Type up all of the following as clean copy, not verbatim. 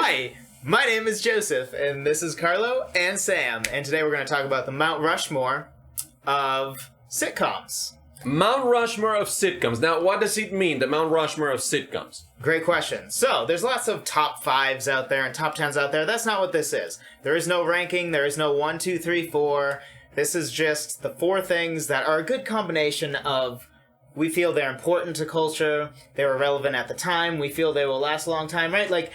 Hi, my name is Joseph, and this is Carlo and Sam, and today we're going to talk about the Mount Rushmore of sitcoms. Mount Rushmore of sitcoms. Now, what does it mean, the Mount Rushmore of sitcoms? Great question. So, there's lots of top 5s out there and top 10s out there. That's not what this is. There is no ranking. There is no 1, 2, 3, 4. This is just the 4 things that are a good combination of we feel they're important to culture, they were relevant at the time, we feel they will last a long time, right? Like,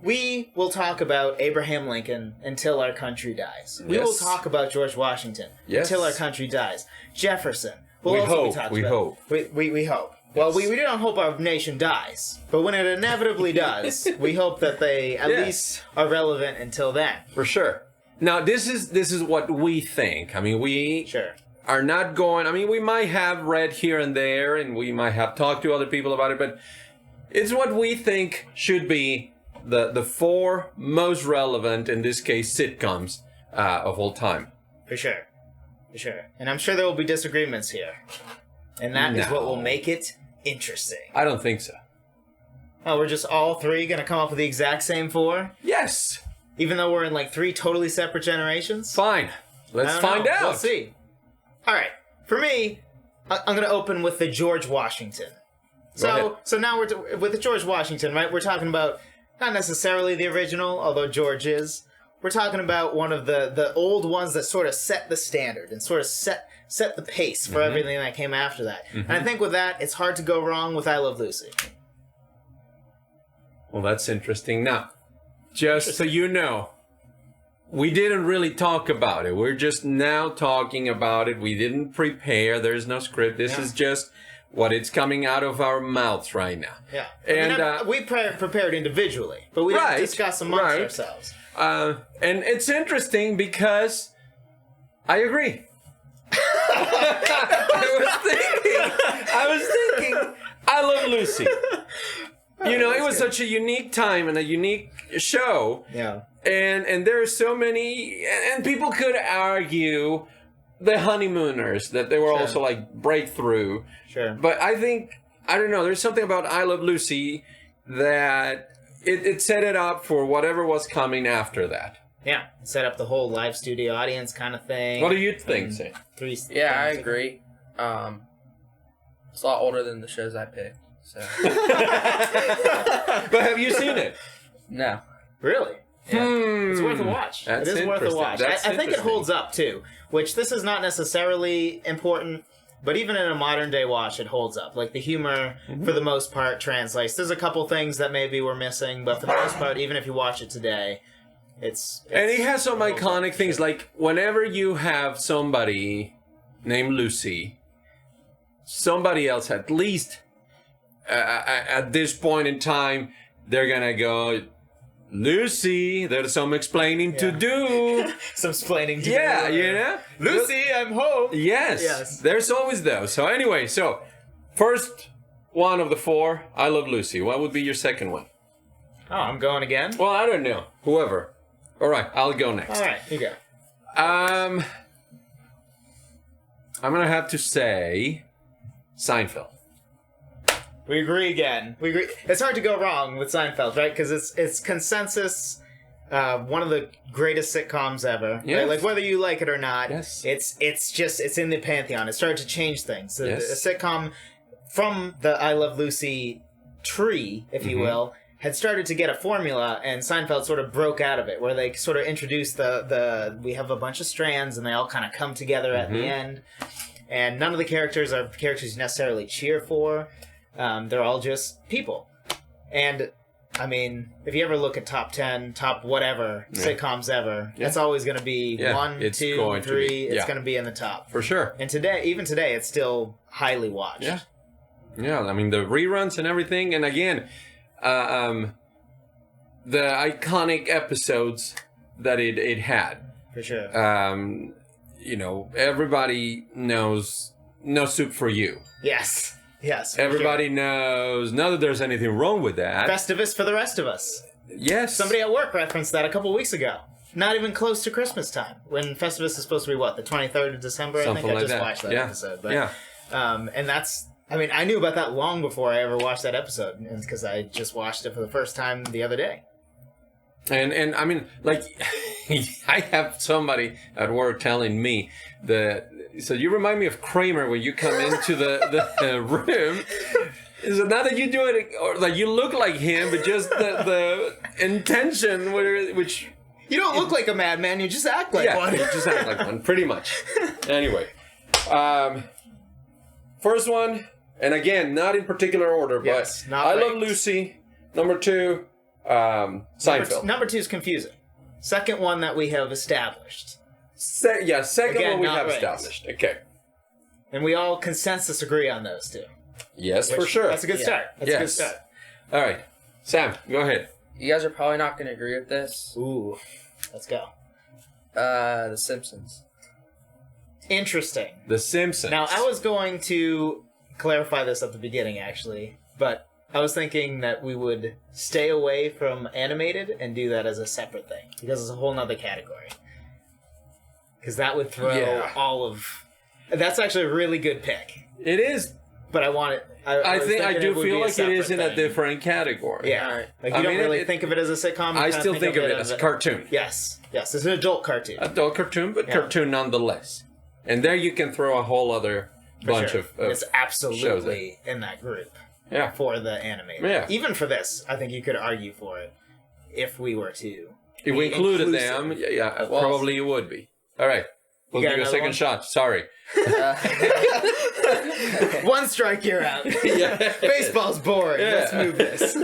we will talk about Abraham Lincoln until our country dies. We will talk about George Washington until our country dies. Jefferson. We hope. We hope. Well, we don't hope our nation dies, but when it inevitably does, we hope that they at least are relevant until then. For sure. Now, this is what we think. I mean, we are not going... I mean, we might have read here and there, and we might have talked to other people about it, but it's what we think should be the 4 most relevant, in this case, sitcoms of all time. For sure. For sure. And I'm sure there will be disagreements here. And that is what will make it interesting. I don't think so. Oh, we're just all 3 going to come up with the exact same 4? Yes. Even though we're in like 3 totally separate generations? Fine. Let's find out. We'll see. All right. For me, I'm going to open with the George Washington. So now we're with the George Washington, right? We're talking about not necessarily the original, although George is. We're talking about one of the old ones that sort of set the standard and sort of set the pace for everything that came after that. And I think with that, it's hard to go wrong with I Love Lucy. Well, that's interesting. Now, just so you know, we didn't really talk about it. We're just now talking about it. We didn't prepare. There's no script. This is just what it's coming out of our mouths right now. Yeah. And we prepared individually, but we didn't discuss amongst ourselves. And it's interesting because I agree. I was thinking, I Love Lucy. You know, it was such a unique time and a unique show. Yeah. And there are so many, and people could argue the Honeymooners, that they were also like breakthrough. Sure. But I think, I don't know, there's something about I Love Lucy that it set it up for whatever was coming after that. Yeah, set up the whole live studio audience kind of thing. What do you think, Sam? I agree. It's a lot older than the shows I picked. So. But have you seen it? No. Really? Yeah. It's worth a watch. It is worth a watch. I think it holds up, too, which this is not necessarily important, but even in a modern day watch, it holds up. Like, the humor, for the most part, translates. There's a couple things that maybe we're missing, but for the most part, even if you watch it today, it's and it has some iconic things, like whenever you have somebody named Lucy, somebody else at least at this point in time, they're gonna go, Lucy, there's some explaining to do. Some explaining to do. Yeah, you know? Lucy, I'm home. Yes. There's always those. So anyway, first one of the 4, I Love Lucy. What would be your second one? Oh, I'm going again? Well, I don't know. Whoever. All right, I'll go next. All right, you go. I'm going to have to say Seinfeld. We agree again. We agree. It's hard to go wrong with Seinfeld, right? Because it's consensus, one of the greatest sitcoms ever. Yes. Right? Like whether you like it or not, yes. it's in the pantheon. It started to change things. The sitcom from the I Love Lucy tree, if you will, had started to get a formula, and Seinfeld sort of broke out of it, where they sort of introduced we have a bunch of strands, and they all kind of come together at the end. And none of the characters are characters you necessarily cheer for. They're all just people. And, I mean, if you ever look at top 10, top whatever sitcoms ever, it's always going to be 1, 2, 3. It's going to be in the top. For sure. And even today, it's still highly watched. Yeah, I mean, the reruns and everything. And again, the iconic episodes that it had. For sure. You know, everybody knows No Soup for You. Yes. Everybody knows. Not that there's anything wrong with that. Festivus for the rest of us. Yes. Somebody at work referenced that a couple weeks ago. Not even close to Christmas time. When Festivus is supposed to be, the 23rd of December? Something I think like I just watched that episode. But, and that's... I mean, I knew about that long before I ever watched that episode, because I just watched it for the first time the other day. And I mean, like, I have somebody at work telling me that, so you remind me of Kramer when you come into the room. So not that you do it, or like you look like him, but just the intention, which... You don't look like a madman, you just act like one. Yeah, you just act like one, pretty much. Anyway, first one, and again, not in particular order, yes, but I Love Lucy. Number 2, Seinfeld. Number 2 is confusing. Second one that we have established. Second Again, one we have ranked. established. Okay. And we all consensus agree on those two. Yes, for sure. That's a good start. That's a good start. All right. Sam, go ahead. You guys are probably not going to agree with this. Ooh. Let's go. The Simpsons. Interesting. The Simpsons. Now, I was going to clarify this at the beginning, actually, but I was thinking that we would stay away from animated and do that as a separate thing, because it's a whole nother category. Because that would throw all of... That's actually a really good pick. It is. But I want it... I do feel like it is in a different category. Yeah. Right. Like, you don't really think of it as a sitcom. I still think of it as a cartoon. Yes. Yes, it's an adult cartoon. Adult cartoon, but cartoon nonetheless. And there you can throw a whole other bunch of it's absolutely in that group. Yeah. For the animated. Yeah. Even for this, I think you could argue for it if we were to. If we included them, probably you would be. All right. We'll give you a second shot. Sorry. One strike, you're out. Baseball's boring. Yeah. Let's move this.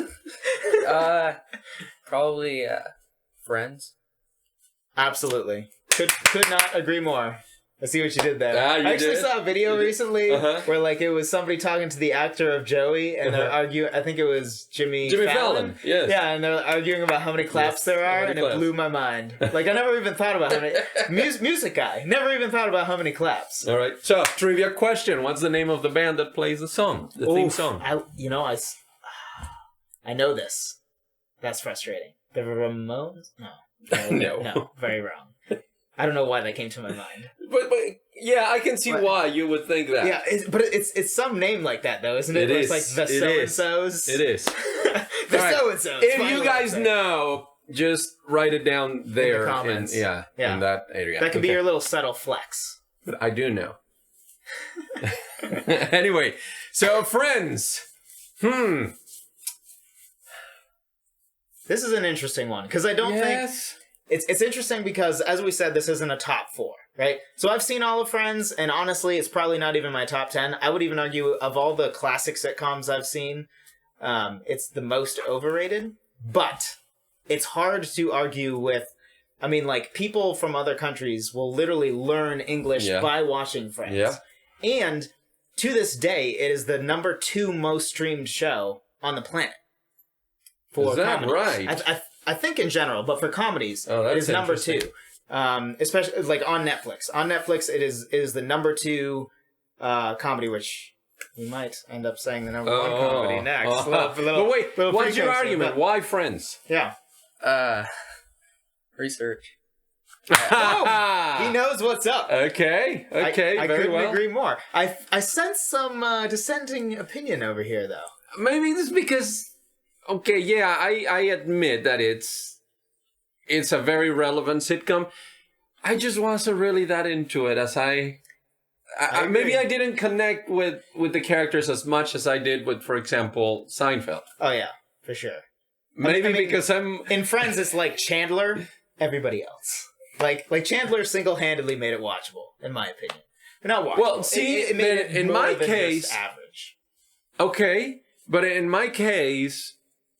Probably Friends. Absolutely. Could not agree more. I see what you did there. I actually saw a video recently where like it was somebody talking to the actor of Joey, and they're arguing. I think it was Jimmy Fallon. Yes. Yeah, and they're arguing about how many claps there are, and it blew my mind. Like I never even thought about how many. Music guy. Never even thought about how many claps. All right. So trivia question: what's the name of the band that plays the song, the theme song? I know this. That's frustrating. The Ramones? No. No. Very wrong. I don't know why that came to my mind. But yeah, I can see why you would think that. Yeah, but it's some name like that though, isn't it? It's like the so-and-sos. It is. The so-and-sos. If you guys know, just write it down there. In the comments. In that area. That could be your little subtle flex. But I do know. Anyway, so Friends. This is an interesting one, because I don't think... It's interesting because, as we said, this isn't a top 4, right? So I've seen all of Friends, and honestly, it's probably not even my top 10. I would even argue, of all the classic sitcoms I've seen, it's the most overrated. But it's hard to argue with... I mean, like, people from other countries will literally learn English by watching Friends. Yeah. And to this day, it is the number 2 most streamed show on the planet. Is that right? I think in general, but for comedies, it is number 2. Especially like on Netflix. On Netflix, it is the number 2 comedy, which we might end up saying the number 1 comedy next. But wait, what's your argument? Why Friends? Yeah. Research. He knows what's up. Okay. I couldn't agree more. I sense some dissenting opinion over here, though. Maybe this is because... Okay, yeah, I admit that it's a very relevant sitcom. I just wasn't really that into it as maybe I didn't connect with the characters as much as I did with, for example, Seinfeld. Oh, yeah, for sure. Maybe because I'm... In Friends, it's like Chandler, everybody else. Like Chandler single-handedly made it watchable, in my opinion. But not watchable. Well, see, it made it in my case... average. Okay, but in my case...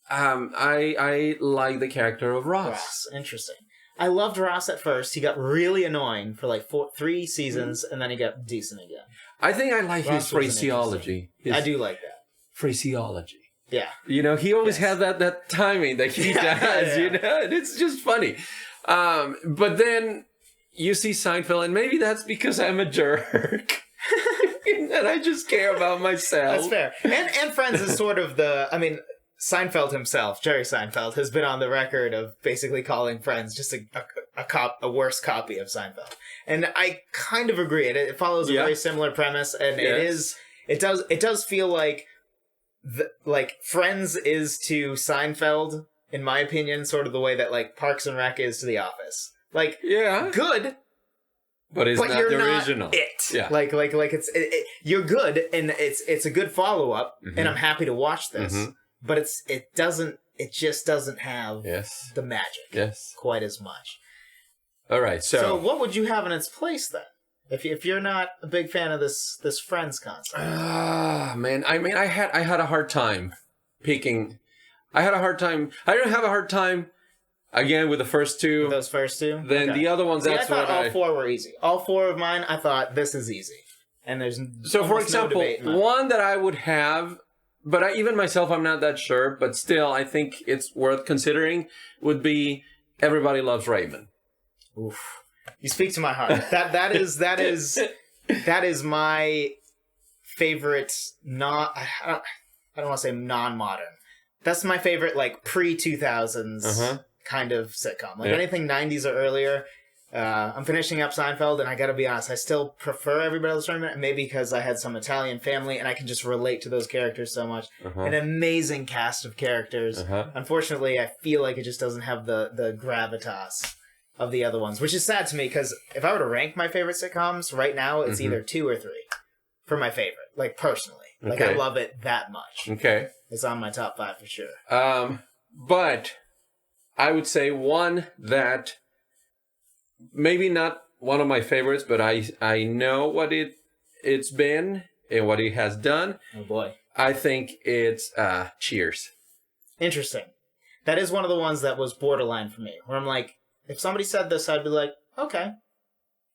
I like the character of Ross. Interesting. I loved Ross at first. He got really annoying for like 3 seasons, and then he got decent again. I think I like his phraseology. I do like that. Phraseology. Yeah. You know, he always had that timing that he does, you know, and it's just funny. But then you see Seinfeld, and maybe that's because I'm a jerk. And I just care about myself. That's fair. And Friends is sort of Seinfeld himself, Jerry Seinfeld, has been on the record of basically calling Friends just a worse copy of Seinfeld. And I kind of agree. It follows a very similar premise, and it does feel like Friends is to Seinfeld in my opinion, sort of the way that like Parks and Rec is to The Office. Like, good, but it's not the original. It. Yeah. Like it's you're good, and it's a good follow up, and I'm happy to watch this. But it just doesn't have the magic quite as much. All right, so what would you have in its place then? If you're not a big fan of this Friends concept. Man, I mean, I had a hard time picking. I didn't have a hard time again with the first two. With those first two? Then the other ones, I thought all four were easy. All four of mine, I thought this is easy. And there's for example, one that I would have, but even myself, I'm not that sure, but still, I think it's worth considering, would be Everybody Loves Raymond. Oof. You speak to my heart. That is my favorite. I don't want to say non-modern. That's my favorite, like pre-2000s kind of sitcom. Like anything 90s or earlier. I'm finishing up Seinfeld, and I got to be honest, I still prefer Everybody Loves Raymond. Maybe because I had some Italian family, and I can just relate to those characters so much. An amazing cast of characters. Unfortunately, I feel like it just doesn't have the gravitas of the other ones, which is sad to me, because if I were to rank my favorite sitcoms right now, it's either 2 or 3 for my favorite, like personally. Like I love it that much. Okay. It's on my top 5 for sure. But I would say one that maybe not one of my favorites, but I know what it's been and what it has done. Oh boy. I think it's Cheers. Interesting. That is one of the ones that was borderline for me, where I'm like, if somebody said this, I'd be like, okay.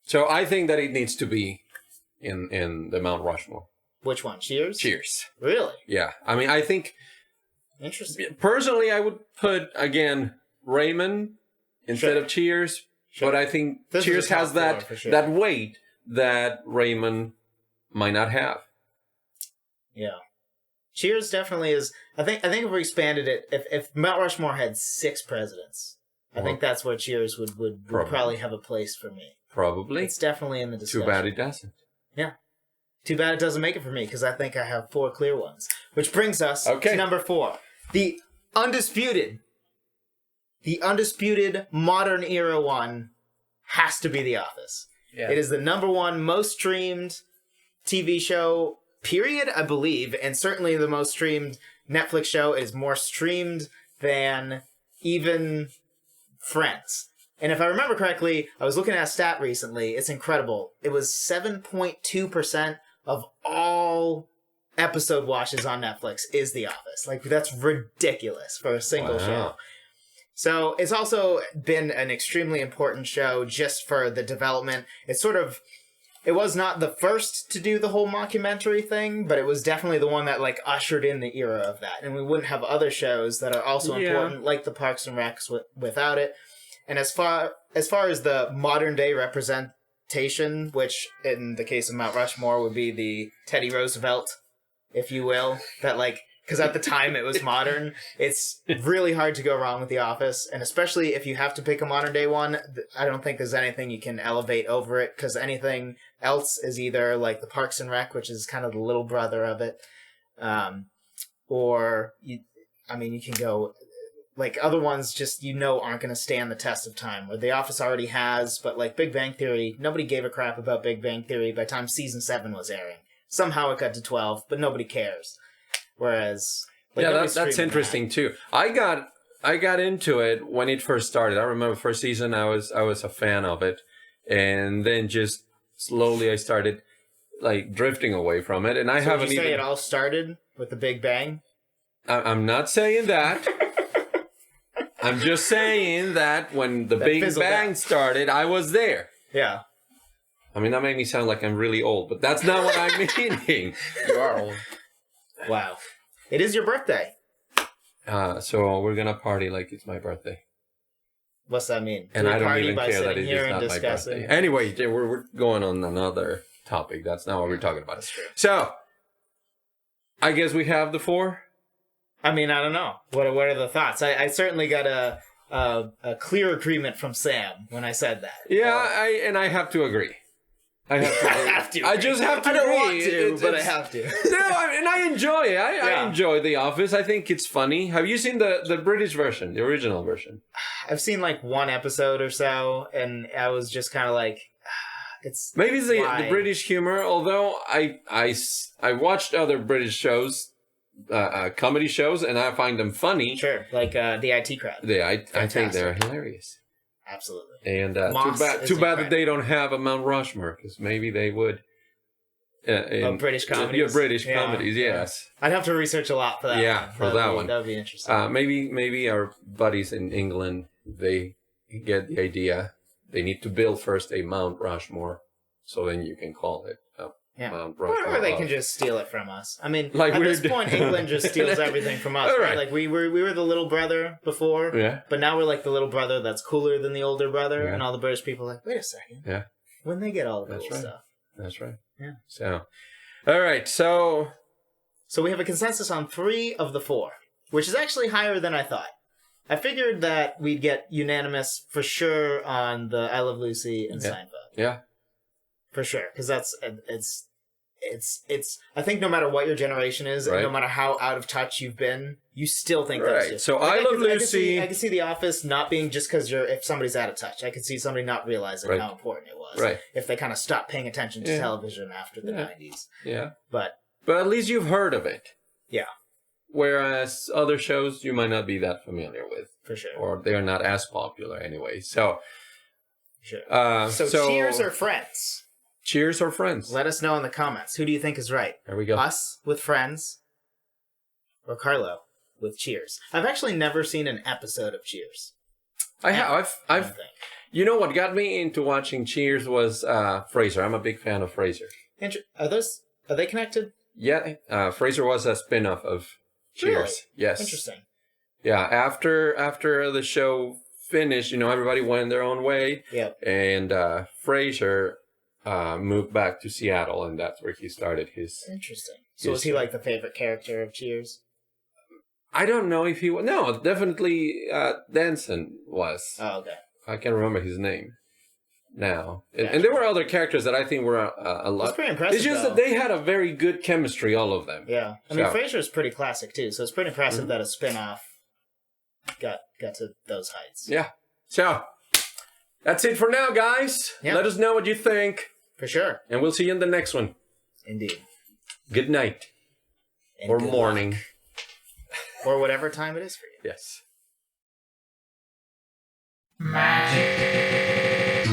So I think that it needs to be in the Mount Rushmore. Which one? Cheers? Cheers. Really? Yeah. I mean, I think... Interesting. Personally, I would put, again, Raymond instead of Cheers. Sure. But I think Cheers has that weight that Raymond might not have. Yeah. Cheers definitely is... I think if we expanded it, if Mount Rushmore had 6 presidents... I think that's where Cheers would probably have a place for me. Probably. It's definitely in the discussion. Too bad it doesn't. Yeah. Too bad it doesn't make it for me, because I think I have 4 clear ones. Which brings us to number 4. The undisputed modern era one has to be The Office. Yeah. It is the number 1 most streamed TV show, period, I believe, and certainly the most streamed Netflix show. It is more streamed than even Friends. And if I remember correctly, I was looking at a stat recently. It's incredible. It was 7.2% of all episode watches on Netflix is The Office. Like, that's ridiculous for a single show. So it's also been an extremely important show just for the development. It was not the first to do the whole mockumentary thing, but it was definitely the one that like ushered in the era of that. And we wouldn't have other shows that are also important, like the Parks and Recs, without it. And as far as the modern day representation, which in the case of Mount Rushmore would be the Teddy Roosevelt, if you will, that like, because at the time it was modern, it's really hard to go wrong with The Office. And especially if you have to pick a modern day one, I don't think there's anything you can elevate over it, because anything else is either like the Parks and Rec, which is kind of the little brother of it, or you can go like other ones just aren't going to stand the test of time, where The Office already has, but like Big Bang Theory, nobody gave a crap about Big Bang Theory by the time season 7 was airing. Somehow it got to 12, but nobody cares. Whereas, that's interesting too. I got into it when it first started. I remember first season I was a fan of it, and then just slowly I started like drifting away from it. And I haven't even. Say it all started with the Big Bang? I'm not saying that. I'm just saying that when the Big Bang started, I was there. Yeah. I mean, that made me sound like I'm really old, but that's not what I'm meaning. You are old. Wow. It is your birthday. So we're going to party like it's my birthday. What's that mean? And I don't even care that it is not my birthday. Anyway, we're going on another topic. That's not what we're talking about. That's true. So, I guess we have the 4. I mean, I don't know. What are the thoughts? I certainly got a clear agreement from Sam when I said that. Yeah, I have to agree. I have to. I just have to. I don't agree. want to, but I have to. No, and I enjoy it. I enjoy The Office. I think it's funny. Have you seen the British version, the original version? I've seen like one episode or so, and I was just kind of like, it's maybe the British humor. Although I watched other British shows, comedy shows, and I find them funny. Sure, like the IT Crowd. I think they're hilarious. Absolutely. And too bad that they don't have a Mount Rushmore, because maybe they would. British comedies. Yeah, British comedies, yes. I'd have to research a lot for that. Yeah, for that one. That would be interesting. Maybe our buddies in England, they get the idea. They need to build first a Mount Rushmore, so then you can call it Mount Rushmore. Or they can just steal it from us. I mean, like at this point, England just steals everything from us. Right? Like we were the little brother before, but now we're like the little brother that's cooler than the older brother, and all the British people are like, wait a second. Yeah. When they get all the cool stuff. That's right. Yeah. So, all right. So we have a consensus on 3 of the 4, which is actually higher than I thought. I figured that we'd get unanimous for sure on the I Love Lucy and Seinfeld. Yeah. For sure, because it's. I think no matter what your generation is, and no matter how out of touch you've been, you still think those two. So I Love Lucy. I can see The Office not being just because if somebody's out of touch. I could see somebody not realizing how important it was. Right. If they kind of stopped paying attention to television after the 90s. Yeah. But at least you've heard of it. Yeah. Whereas other shows you might not be that familiar with. For sure. Or they're not as popular anyway. So. Sure. So Cheers or Friends? Cheers or Friends? Let us know in the comments. Who do you think is right? There we go. Us with Friends or Carlo with Cheers? I've actually never seen an episode of Cheers. I have. I've you know what got me into watching Cheers was Frasier. I'm a big fan of Frasier. Are they connected? Yeah. Frasier was a spin-off of Cheers. Really? Yes. Interesting. Yeah. After the show finished, everybody went their own way. Yep. And Frasier moved back to Seattle, and that's where he started his... Interesting. So was he like the favorite character of Cheers? I don't know if he was... No, definitely Danson was. Oh, okay. I can't remember his name now. And there were other characters that I think were a lot... That's pretty impressive, It's just that they had a very good chemistry, all of them. Yeah. I mean, Frasier's pretty classic, too, so it's pretty impressive that a spin-off got to those heights. Yeah. So... That's it for now, guys. Yep. Let us know what you think. For sure. And we'll see you in the next one. Indeed. Good night. Or morning. Or whatever time it is for you. Yes. Magic.